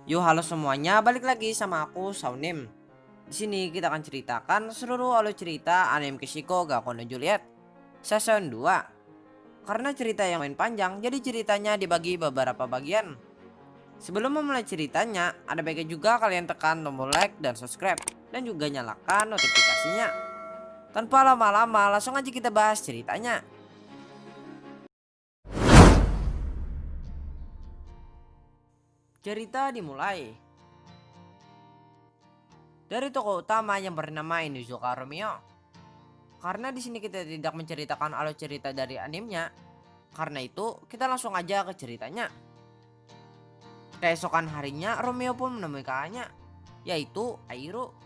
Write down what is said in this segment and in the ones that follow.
Yo halo semuanya, balik lagi sama aku Saunim. Di sini kita akan ceritakan seluruh alur cerita anime Kishiko ga Kono Juliet season 2. Karena cerita yang main panjang, jadi ceritanya dibagi beberapa bagian. Sebelum memulai ceritanya, ada baiknya juga kalian tekan tombol like dan subscribe dan juga nyalakan notifikasinya. Tanpa lama-lama, langsung aja kita bahas ceritanya. Cerita dimulai dari tokoh utama yang bernama Inuzuka Romeo. Karena di sini kita tidak menceritakan alur cerita dari animenya, karena itu kita langsung aja ke ceritanya. Keesokan harinya Romeo pun menemui kakaknya, yaitu Airo.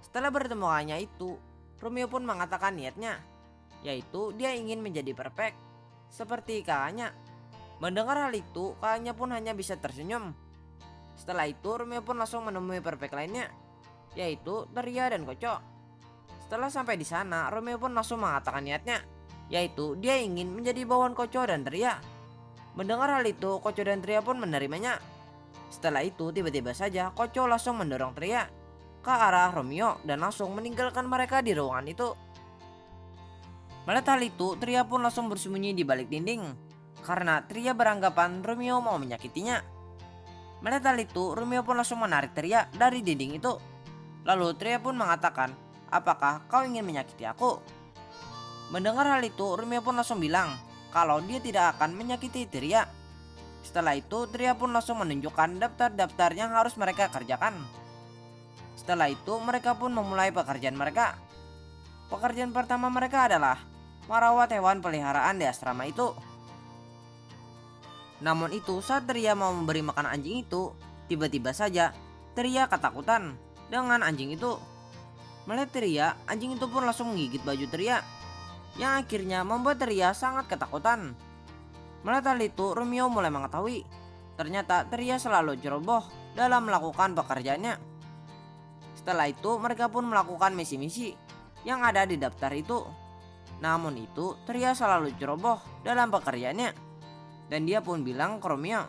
Setelah bertemu kakaknya itu, Romeo pun mengatakan niatnya, yaitu dia ingin menjadi perfect seperti kakaknya. Mendengar hal itu, kakaknya pun hanya bisa tersenyum. Setelah itu Romeo pun langsung menemui perfect lainnya, yaitu Teria dan Kocho. Setelah sampai di sana, Romeo pun langsung mengatakan niatnya, yaitu dia ingin menjadi bawahan Kocho dan Teria. Mendengar hal itu, Kocho dan Teria pun menerimanya. Setelah itu, tiba-tiba saja Kocho langsung mendorong Teria ke arah Romeo dan langsung meninggalkan mereka di ruangan itu. Melihat hal itu, Teria pun langsung bersembunyi di balik dinding karena Teria beranggapan Romeo mau menyakitinya. Melihat hal itu, Romeo pun langsung menarik Teria dari dinding itu. Lalu Teria pun mengatakan, "Apakah kau ingin menyakiti aku?" Mendengar hal itu, Romeo pun langsung bilang kalau dia tidak akan menyakiti Teria. Setelah itu, Teria pun langsung menunjukkan daftar-daftar yang harus mereka kerjakan. Setelah itu, mereka pun memulai pekerjaan mereka. Pekerjaan pertama mereka adalah merawat hewan peliharaan di asrama itu. Namun itu, saat Teria mau memberi makan anjing itu, tiba-tiba saja Teria ketakutan dengan anjing itu. Melihat Teria, anjing itu pun langsung menggigit baju Teria, yang akhirnya membuat Teria sangat ketakutan. Melihat hal itu, Romeo mulai mengetahui ternyata Teria selalu ceroboh dalam melakukan pekerjaannya. Setelah itu, mereka pun melakukan misi-misi yang ada di daftar itu. Namun itu, Teria selalu ceroboh dalam pekerjaannya. Dan dia pun bilang ke Romeo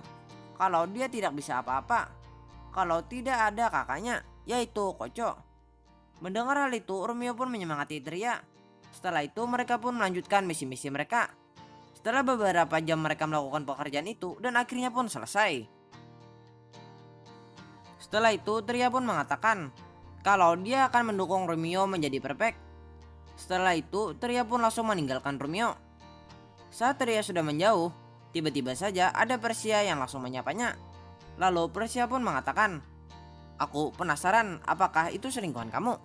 kalau dia tidak bisa apa-apa kalau tidak ada kakaknya, yaitu Kocho. Mendengar hal itu, Romeo pun menyemangati Teria. Setelah itu, mereka pun melanjutkan misi-misi mereka. Setelah beberapa jam mereka melakukan pekerjaan itu dan akhirnya pun selesai. Setelah itu, Teria pun mengatakan kalau dia akan mendukung Romeo menjadi perfect. Setelah itu, Teria pun langsung meninggalkan Romeo. Saat Teria sudah menjauh, tiba-tiba saja ada Persia yang langsung menyapanya. Lalu Persia pun mengatakan, "Aku penasaran apakah itu selingkuhan kamu?"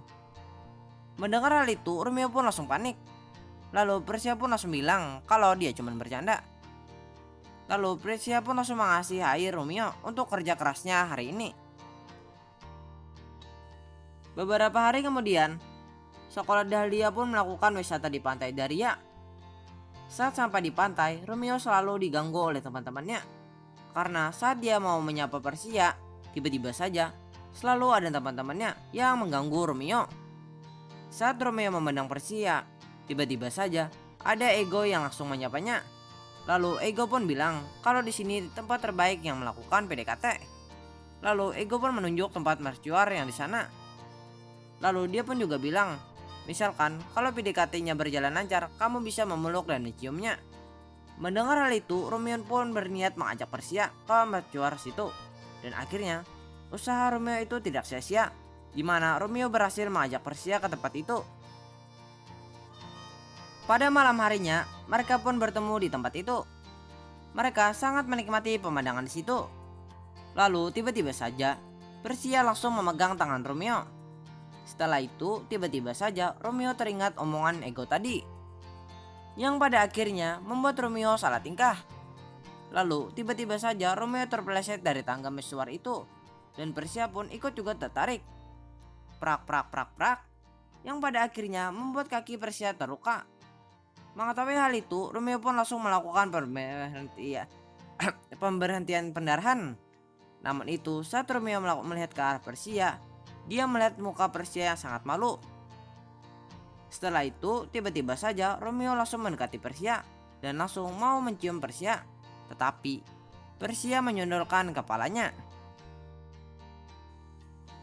Mendengar hal itu, Romeo pun langsung panik. Lalu Persia pun langsung bilang kalau dia cuma bercanda. Lalu Persia pun langsung mengasihani Romeo untuk kerja kerasnya hari ini. Beberapa hari kemudian, sekolah Dahlia pun melakukan wisata di pantai Daria. Saat sampai di pantai, Romeo selalu diganggu oleh teman-temannya. Karena saat dia mau menyapa Persia, tiba-tiba saja selalu ada teman-temannya yang mengganggu Romeo. Saat Romeo memandang Persia, tiba-tiba saja ada Ego yang langsung menyapanya. Lalu Ego pun bilang kalau di sini tempat terbaik yang melakukan PDKT. Lalu Ego pun menunjuk tempat mercuar yang di sana. Lalu dia pun juga bilang, misalkan kalau PDKT-nya berjalan lancar, kamu bisa memeluk dan menciumnya. Mendengar hal itu, Romeo pun berniat mengajak Persia ke mercuar situ. Dan akhirnya, usaha Romeo itu tidak sia-sia, di mana Romeo berhasil mengajak Persia ke tempat itu. Pada malam harinya, mereka pun bertemu di tempat itu. Mereka sangat menikmati pemandangan di situ. Lalu tiba-tiba saja, Persia langsung memegang tangan Romeo. Setelah itu, tiba-tiba saja Romeo teringat omongan Ego tadi, yang pada akhirnya membuat Romeo salah tingkah. Lalu tiba-tiba saja Romeo terpeleset dari tangga mercusuar itu, dan Persia pun ikut juga tertarik. Prak prak prak prak, yang pada akhirnya membuat kaki Persia terluka. Mengetahui hal itu, Romeo pun langsung melakukan pemberhentian pendarahan. Namun itu, saat Romeo melihat ke arah Persia, dia melihat muka Persia yang sangat malu. Setelah itu, tiba-tiba saja Romeo langsung mendekati Persia dan langsung mau mencium Persia. Tetapi Persia menyundulkan kepalanya.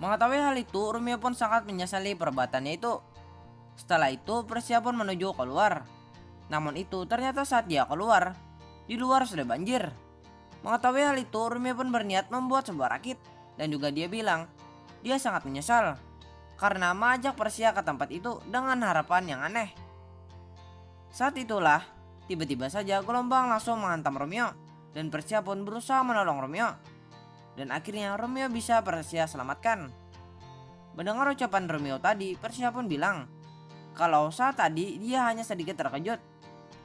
Mengetahui hal itu, Romeo pun sangat menyesali perbuatannya itu. Setelah itu, Persia pun menuju keluar. Namun itu ternyata saat dia keluar, di luar sudah banjir. Mengetahui hal itu, Romeo pun berniat membuat sebuah rakit. Dan juga dia bilang, dia sangat menyesal karena mengajak Persia ke tempat itu dengan harapan yang aneh. Saat itulah, tiba-tiba saja gelombang langsung menghantam Romeo. Dan Persia pun berusaha menolong Romeo. Dan akhirnya Romeo bisa Persia selamatkan. Mendengar ucapan Romeo tadi, Persia pun bilang kalau saat tadi dia hanya sedikit terkejut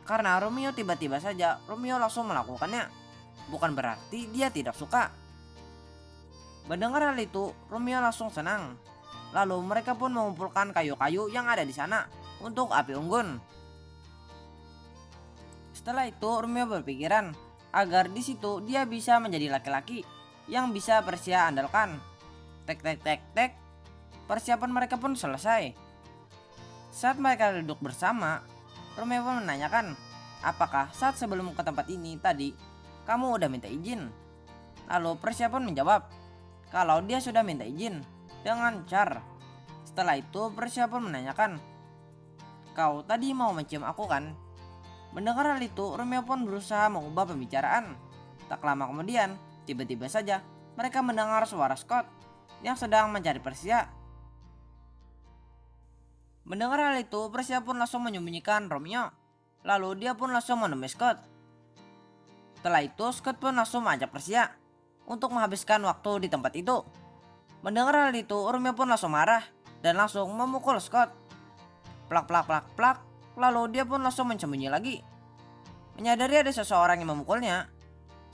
karena Romeo tiba-tiba saja Romeo langsung melakukannya. Bukan berarti dia tidak suka. Mendengar hal itu, Romeo langsung senang. Lalu mereka pun mengumpulkan kayu-kayu yang ada di sana untuk api unggun. Setelah itu, Romeo berpikiran agar di situ dia bisa menjadi laki-laki yang bisa Persia andalkan. Tek tek tek tek. Persiapan mereka pun selesai. Saat mereka duduk bersama, Romeo pun menanyakan, apakah saat sebelum ke tempat ini tadi kamu udah minta izin? Lalu Persia pun menjawab kalau dia sudah minta izin dengan Char. Setelah itu Persia pun menanyakan, kau tadi mau mencium aku kan? Mendengar hal itu, Romeo pun berusaha mengubah pembicaraan. Tak lama kemudian, tiba-tiba saja mereka mendengar suara Scott yang sedang mencari Persia. Mendengar hal itu, Persia pun langsung menyembunyikan Romeo. Lalu dia pun langsung menemui Scott. Setelah itu, Scott pun langsung mengajak Persia untuk menghabiskan waktu di tempat itu. Mendengar hal itu, Romeo pun langsung marah dan langsung memukul Scott. Plak plak plak plak. Lalu dia pun langsung menyembunyi lagi. Menyadari ada seseorang yang memukulnya,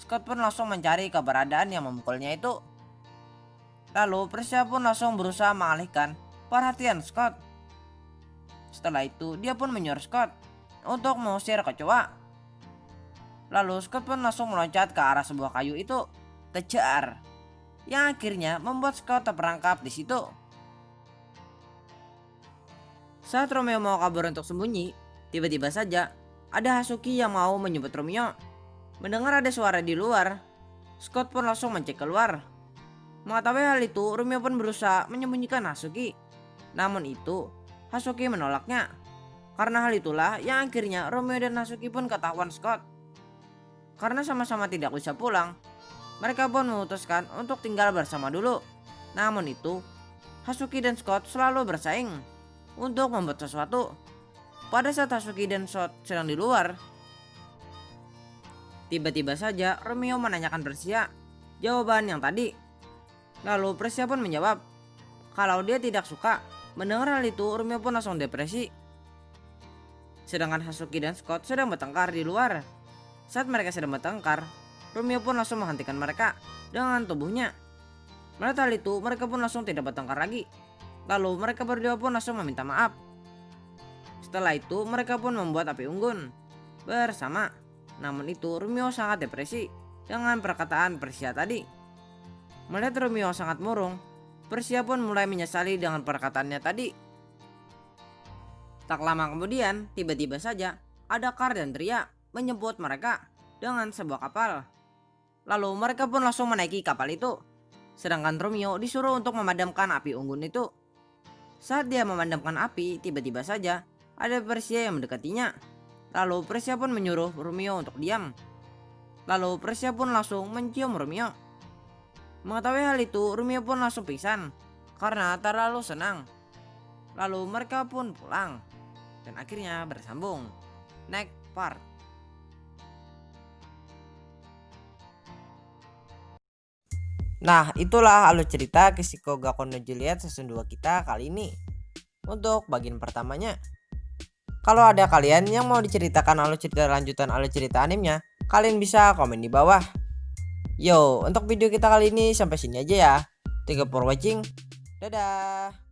Scott pun langsung mencari keberadaan yang memukulnya itu. Lalu Persia pun langsung berusaha mengalihkan perhatian Scott. Setelah itu dia pun menyuruh Scott untuk mengusir kecoa. Lalu Scott pun langsung meloncat ke arah sebuah kayu itu, kejar, yang akhirnya membuat Scott terperangkap di situ. Saat Romeo mau kabur untuk sembunyi, tiba-tiba saja ada Hasuki yang mau menyebut Romeo. Mendengar ada suara di luar, Scott pun langsung mencek keluar. Mengetahui hal itu, Romeo pun berusaha menyembunyikan Hasuki. Namun itu, Hasuki menolaknya. Karena hal itulah yang akhirnya Romeo dan Hasuki pun ketahuan Scott. Karena sama-sama tidak bisa pulang, mereka pun memutuskan untuk tinggal bersama dulu. Namun itu, Hasuki dan Scott selalu bersaing untuk membuat sesuatu. Pada saat Hasuki dan Scott sedang di luar, tiba-tiba saja Romeo menanyakan Persia jawaban yang tadi. Lalu Persia pun menjawab kalau dia tidak suka. Mendengar hal itu, Romeo pun langsung depresi. Sedangkan Hasuki dan Scott sedang bertengkar di luar. Saat mereka sedang bertengkar, Romeo pun langsung menghentikan mereka dengan tubuhnya. Melihat hal itu, mereka pun langsung tidak bertengkar lagi. Lalu mereka berdua pun langsung meminta maaf. Setelah itu mereka pun membuat api unggun bersama. Namun itu Romeo sangat depresi dengan perkataan Persia tadi. Melihat Romeo sangat murung, Persia pun mulai menyesali dengan perkataannya tadi. Tak lama kemudian, tiba-tiba saja ada Char dan Tria menjemput mereka dengan sebuah kapal. Lalu mereka pun langsung menaiki kapal itu. Sedangkan Romeo disuruh untuk memadamkan api unggun itu. Saat dia memadamkan api, tiba-tiba saja ada Persia yang mendekatinya. Lalu Persia pun menyuruh Romeo untuk diam. Lalu Persia pun langsung mencium Romeo. Mengetahui hal itu, Romeo pun langsung pingsan karena terlalu senang. Lalu mereka pun pulang dan akhirnya bersambung. Next part. Nah, itulah alur cerita Kiseko Gakkou no Juliet season 2 kita kali ini. Untuk bagian pertamanya, kalau ada kalian yang mau diceritakan alur cerita lanjutan alur cerita animenya, kalian bisa komen di bawah. Yo, untuk video kita kali ini sampai sini aja ya. Thank you for watching. Dadah.